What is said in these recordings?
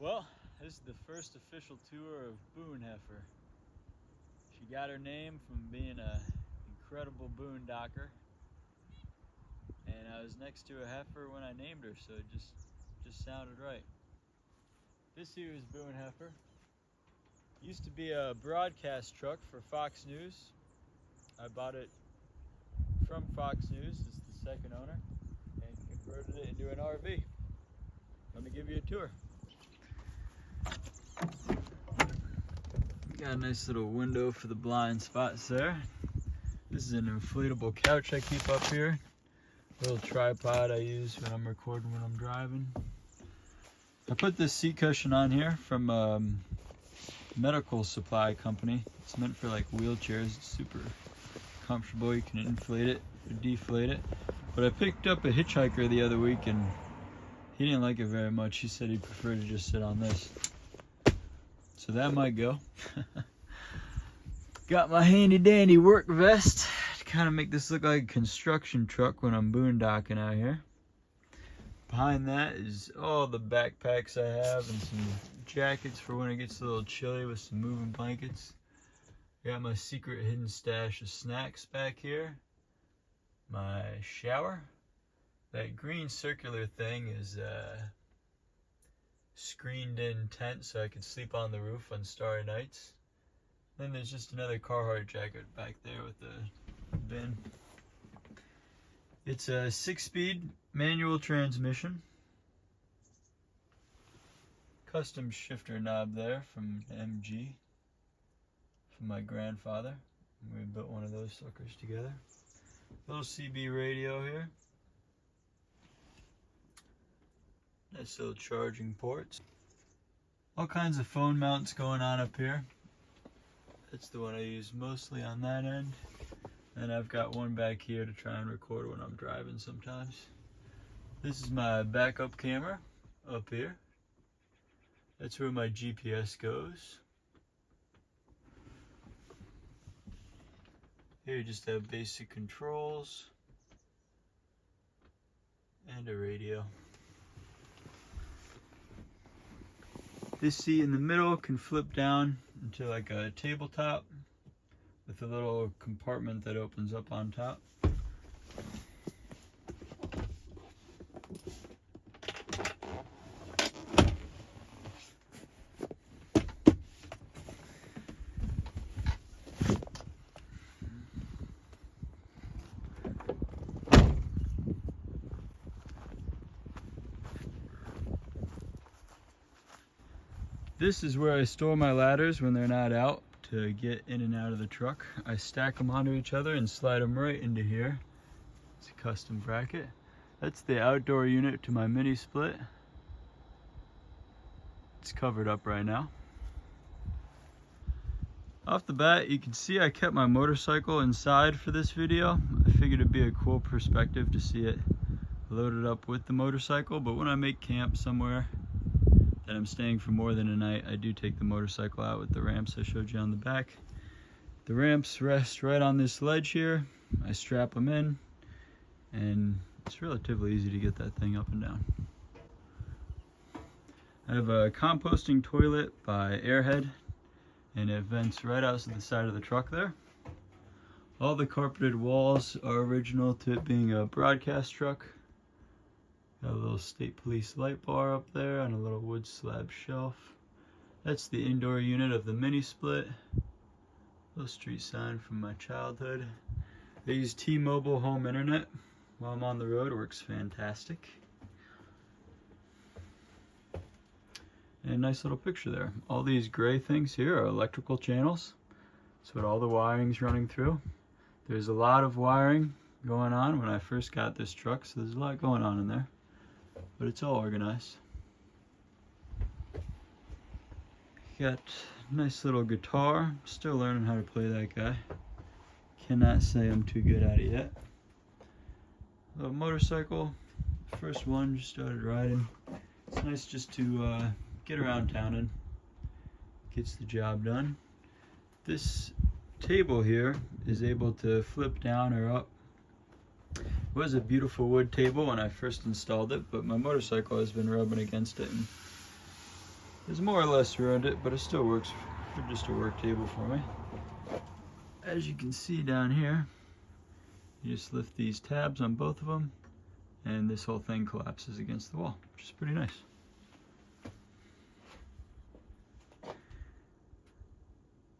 Well, this is the first official tour of Boon Heifer. She got her name from being an incredible boondocker, and I was next to a heifer when I named her, so it just sounded right. This here is Boon Heifer. Used to be a broadcast truck for Fox News. I bought it from Fox News, it's the second owner, and converted it into an RV. Let me give you a tour. Got a nice little window for the blind spots there. This is an inflatable couch I keep up here. A little tripod I use when I'm recording when I'm driving. I put this seat cushion on here from a medical supply company. It's meant for like wheelchairs. It's super comfortable. You can inflate it or deflate it. But I picked up a hitchhiker the other week and he didn't like it very much. He said he'd prefer to just sit on this. So that might go. Got my handy dandy work vest to kind of make this look like a construction truck when I'm boondocking out here. Behind that is all the backpacks I have and some jackets for when it gets a little chilly with some moving blankets. Got my secret hidden stash of snacks back here. My shower. That green circular thing is screened in tent so I could sleep on the roof on starry nights. Then there's just another Carhartt jacket back there with the bin. It's a 6-speed manual transmission. Custom shifter knob there from MG from my grandfather. We built one of those suckers together. Little CB radio here. Nice little charging ports. All kinds of phone mounts going on up here. That's the one I use mostly on that end. And I've got one back here to try and record when I'm driving sometimes. This is my backup camera up here. That's where my GPS goes. Here you just have basic controls and a radio. This seat in the middle can flip down into like a tabletop with a little compartment that opens up on top. This is where I store my ladders when they're not out to get in and out of the truck. I stack them onto each other and slide them right into here. It's a custom bracket. That's the outdoor unit to my mini split. It's covered up right now. Off the bat, you can see I kept my motorcycle inside for this video. I figured it'd be a cool perspective to see it loaded up with the motorcycle, but when I make camp somewhere that I'm staying for more than a night, I do take the motorcycle out with the ramps I showed you on the back. The ramps rest right on this ledge here. I strap them in, and it's relatively easy to get that thing up and down. I have a composting toilet by Airhead, and it vents right out to the side of the truck there. All the carpeted walls are original to it being a broadcast truck. Got a little state police light bar up there and a little wood slab shelf. That's the indoor unit of the mini split. Little street sign from my childhood. I use T-Mobile home internet while I'm on the road. It works fantastic. And a nice little picture there. All these gray things here are electrical channels. That's what all the wiring's running through. There's a lot of wiring going on when I first got this truck, so there's a lot going on in there. But it's all organized. Got a nice little guitar. Still learning how to play that guy. Cannot say I'm too good at it yet. A motorcycle. First one, just started riding. It's nice just to get around town and gets the job done. This table here is able to flip down or up. It was a beautiful wood table when I first installed it, but my motorcycle has been rubbing against it and There's more or less around it, but it still works for just a work table for me. As you can see down here, you just lift these tabs on both of them, and this whole thing collapses against the wall, which is pretty nice.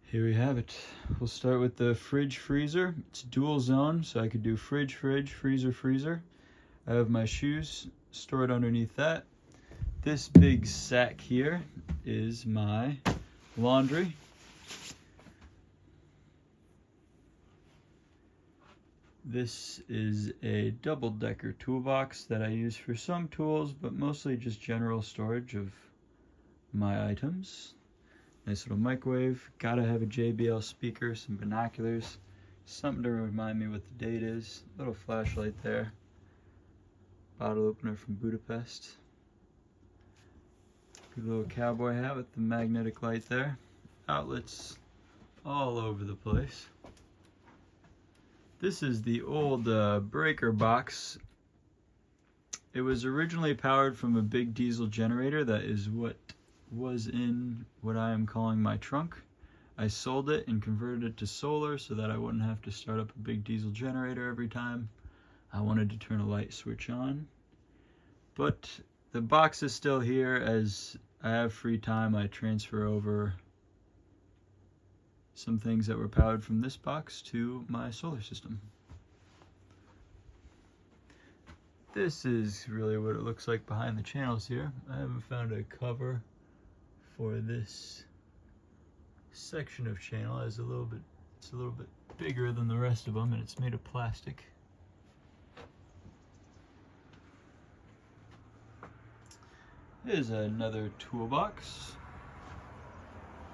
Here we have it. We'll start with the fridge freezer. It's dual zone, so I could do fridge, freezer, freezer. I have my shoes stored underneath that. This big sack here is my laundry. This is a double-decker toolbox that I use for some tools, but mostly just general storage of my items. Nice little microwave. Gotta have a JBL speaker, some binoculars, something to remind me what the date is. Little flashlight there. Bottle opener from Budapest. Good little cowboy hat with the magnetic light there. Outlets all over the place. This is the old breaker box. It was originally powered from a big diesel generator that is what was in what I am calling my trunk. I sold it and converted it to solar so that I wouldn't have to start up a big diesel generator every time I wanted to turn a light switch on. But the box is still here. As I have free time, I transfer over some things that were powered from this box to my solar system. This is really what it looks like behind the channels here. I haven't found a cover for this section of channel. It's a little bit bigger than the rest of them, and it's made of plastic. Here's another toolbox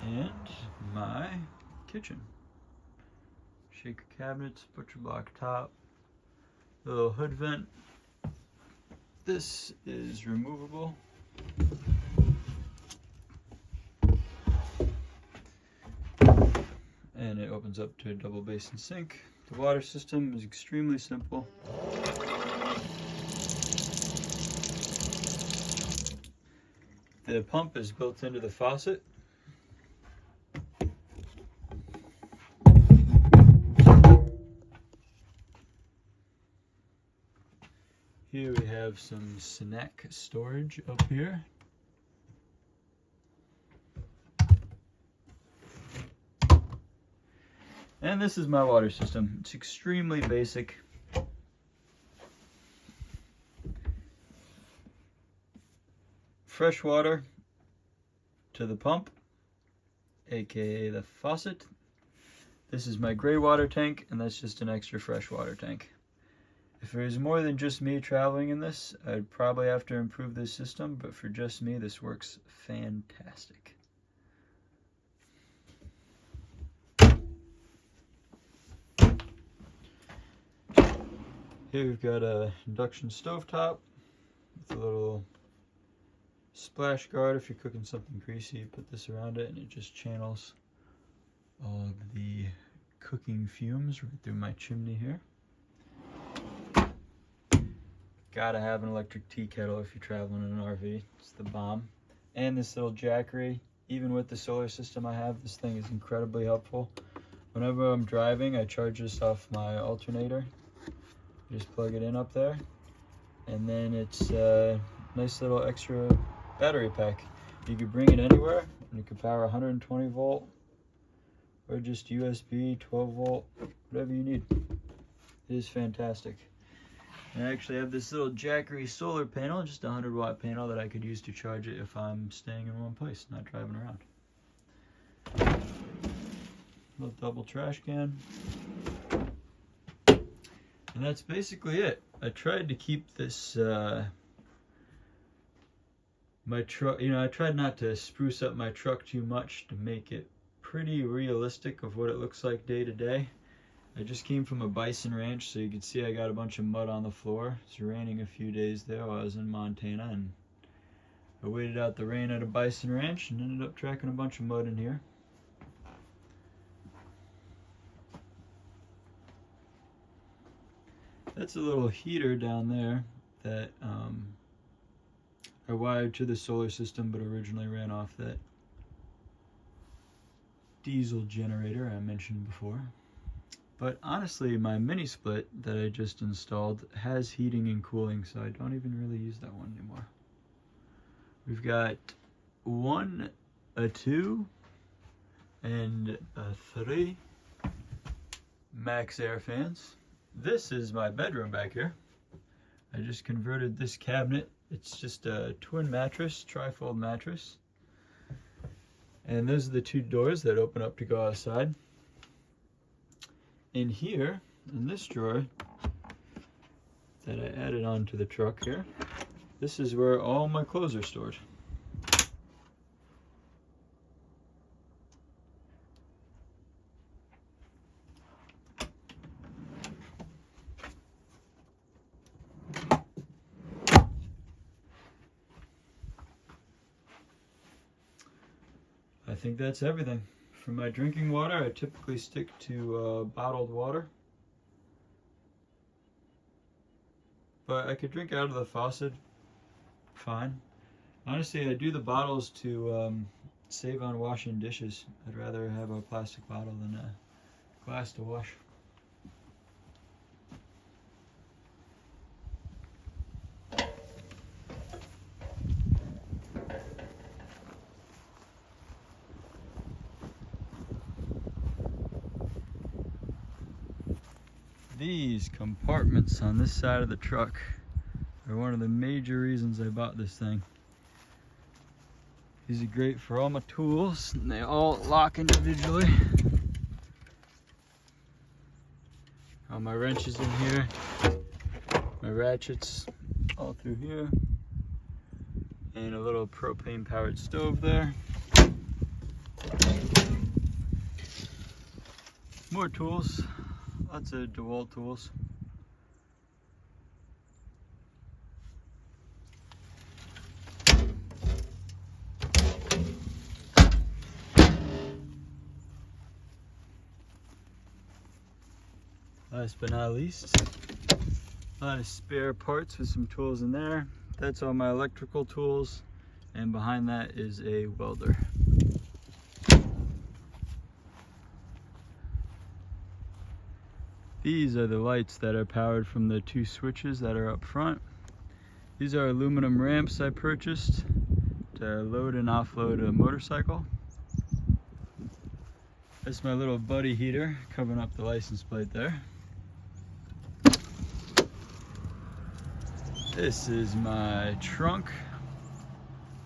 and my kitchen. Shaker cabinets, butcher block top, little hood vent. This is removable. And it opens up to a double basin sink. The water system is extremely simple. The pump is built into the faucet. Here we have some snack storage up here. And this is my water system. It's extremely basic. Fresh water to the pump, aka the faucet. This is my gray water tank, and that's just an extra fresh water tank. If there was more than just me traveling in this, I'd probably have to improve this system, but for just me, this works fantastic. Here we've got a induction stovetop with a little splash guard. If you're cooking something greasy, you put this around it and it just channels all of the cooking fumes right through my chimney here. Gotta have an electric tea kettle if you're traveling in an RV. It's the bomb. And this little jackery. Even with the solar system I have, this thing is incredibly helpful. Whenever I'm driving, I charge this off my alternator. Just plug it in up there, and then it's a nice little extra battery pack. You could bring it anywhere, and you can power 120 volt or just USB 12 volt, whatever you need. It is fantastic. And I actually have this little jackery solar panel, just a 100 watt panel that I could use to charge it if I'm staying in one place, not driving around. Little double trash can. And that's basically it. I tried to keep this, my truck, I tried not to spruce up my truck too much to make it pretty realistic of what it looks like day to day. I just came from a bison ranch, so you can see I got a bunch of mud on the floor. It's raining a few days there while I was in Montana, and I waited out the rain at a bison ranch and ended up tracking a bunch of mud in here. That's a little heater down there that are wired to the solar system, but originally ran off that diesel generator I mentioned before. But honestly, my mini split that I just installed has heating and cooling, so I don't even really use that one anymore. We've got one, a 2, and a 3 max air fans. This is my bedroom back here. I just converted this cabinet. It's just a twin mattress, trifold mattress. And those are the 2 doors that open up to go outside. In here, in this drawer that I added onto the truck here, this is where all my clothes are stored. I think that's everything. For my drinking water, I typically stick to bottled water. But I could drink out of the faucet fine. Honestly, I do the bottles to save on washing dishes. I'd rather have a plastic bottle than a glass to wash. These compartments on this side of the truck are one of the major reasons I bought this thing. These are great for all my tools, and they all lock individually. All my wrenches in here, my ratchets all through here, and a little propane powered stove there. More tools. Lots of DeWalt tools. Last but not least, a lot of spare parts with some tools in there. That's all my electrical tools, and behind that is a welder. These are the lights that are powered from the 2 switches that are up front. These are aluminum ramps I purchased to load and offload a motorcycle. That's my little buddy heater covering up the license plate there. This is my trunk.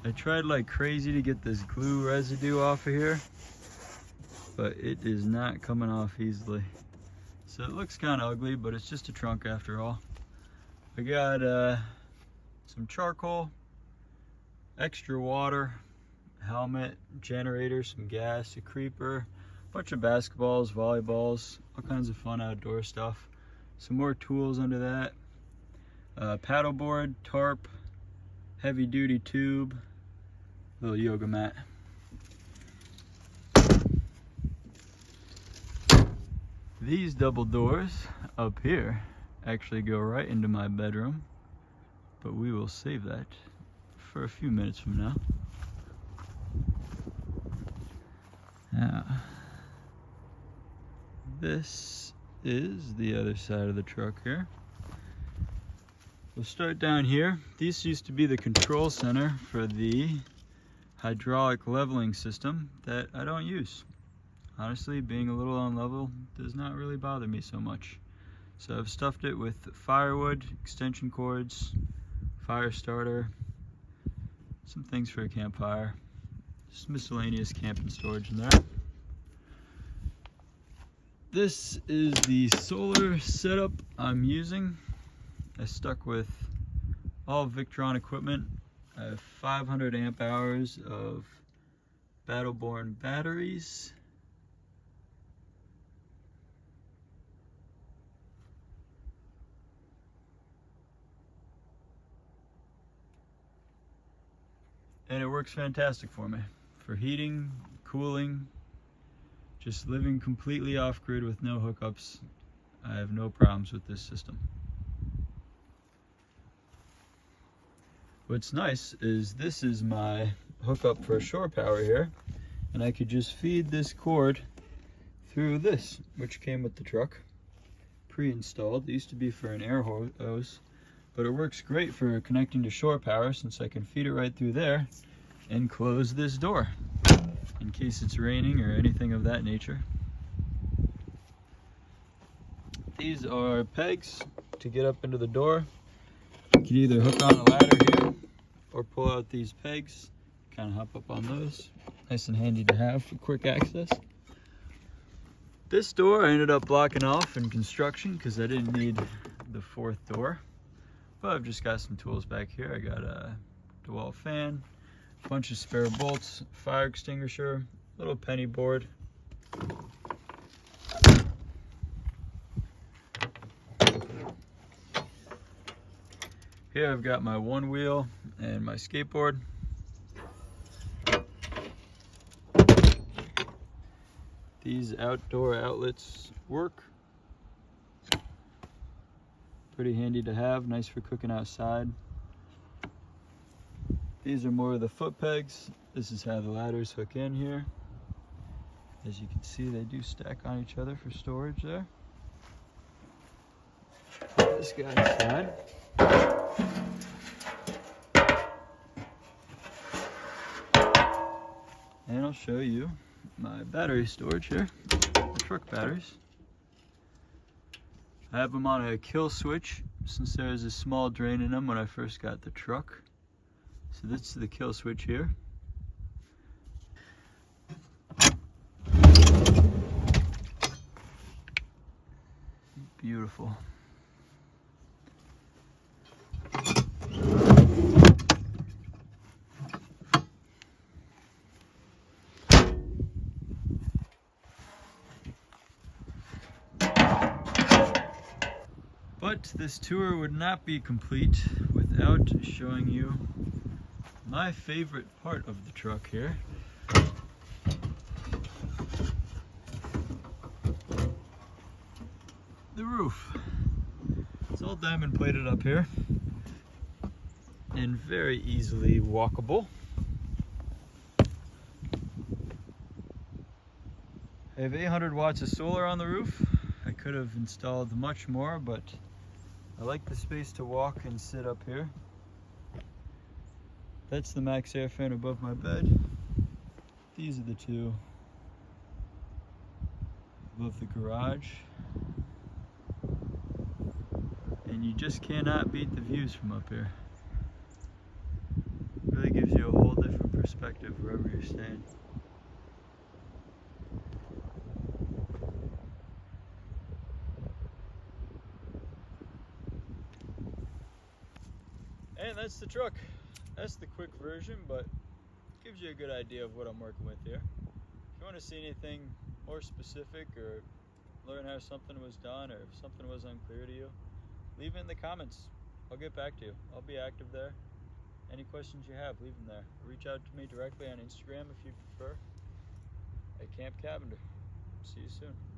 I tried like crazy to get this glue residue off of here, but it is not coming off easily. So it looks kind of ugly, but it's just a trunk after all. I got some charcoal, extra water, helmet, generator, some gas, a creeper, a bunch of basketballs, volleyballs, all kinds of fun outdoor stuff. Some more tools under that. Paddleboard, tarp, heavy duty tube, little yoga mat. These double doors up here actually go right into my bedroom, but we will save that for a few minutes from now. Now, this is the other side of the truck here. We'll start down here. This used to be the control center for the hydraulic leveling system that I don't use. Honestly, being a little unlevel does not really bother me so much. So I've stuffed it with firewood, extension cords, fire starter, some things for a campfire, just miscellaneous camping storage in there. This is the solar setup I'm using. I stuck with all Victron equipment. I have 500 amp hours of Battleborn batteries. And it works fantastic for me. For heating, cooling, just living completely off-grid with no hookups. I have no problems with this system. What's nice is this is my hookup for shore power here, and I could just feed this cord through this, which came with the truck, pre-installed. It used to be for an air hose, but it works great for connecting to shore power since I can feed it right through there and close this door in case it's raining or anything of that nature. These are pegs to get up into the door. You can either hook on a ladder here or pull out these pegs, kind of hop up on those. Nice and handy to have for quick access. This door I ended up blocking off in construction because I didn't need the fourth door. But I've just got some tools back here. I got a DeWalt fan, a bunch of spare bolts, fire extinguisher, little penny board. Here I've got my one wheel and my skateboard. These outdoor outlets work. Pretty handy to have, nice for cooking outside. These are more of the foot pegs. This is how the ladders hook in here. As you can see, they do stack on each other for storage there. Put this guy aside. And I'll show you my battery storage here, the truck batteries. I have them on a kill switch since there was a small drain in them when I first got the truck. So this is the kill switch here. Beautiful. But this tour would not be complete without showing you my favorite part of the truck here. The roof. It's all diamond plated up here and very easily walkable. I have 800 watts of solar on the roof. I could have installed much more, but I like the space to walk and sit up here. That's the max air fan above my bed. These are the two above the garage. And you just cannot beat the views from up here. It really gives you a whole different perspective wherever you're staying. And that's the truck. That's the quick version, but gives you a good idea of what I'm working with here. If you want to see anything more specific or learn how something was done or if something was unclear to you, leave it in the comments. I'll get back to you. I'll be active there. Any questions you have, leave them there. Reach out to me directly on Instagram if you prefer, at Camp Cavender. See you soon.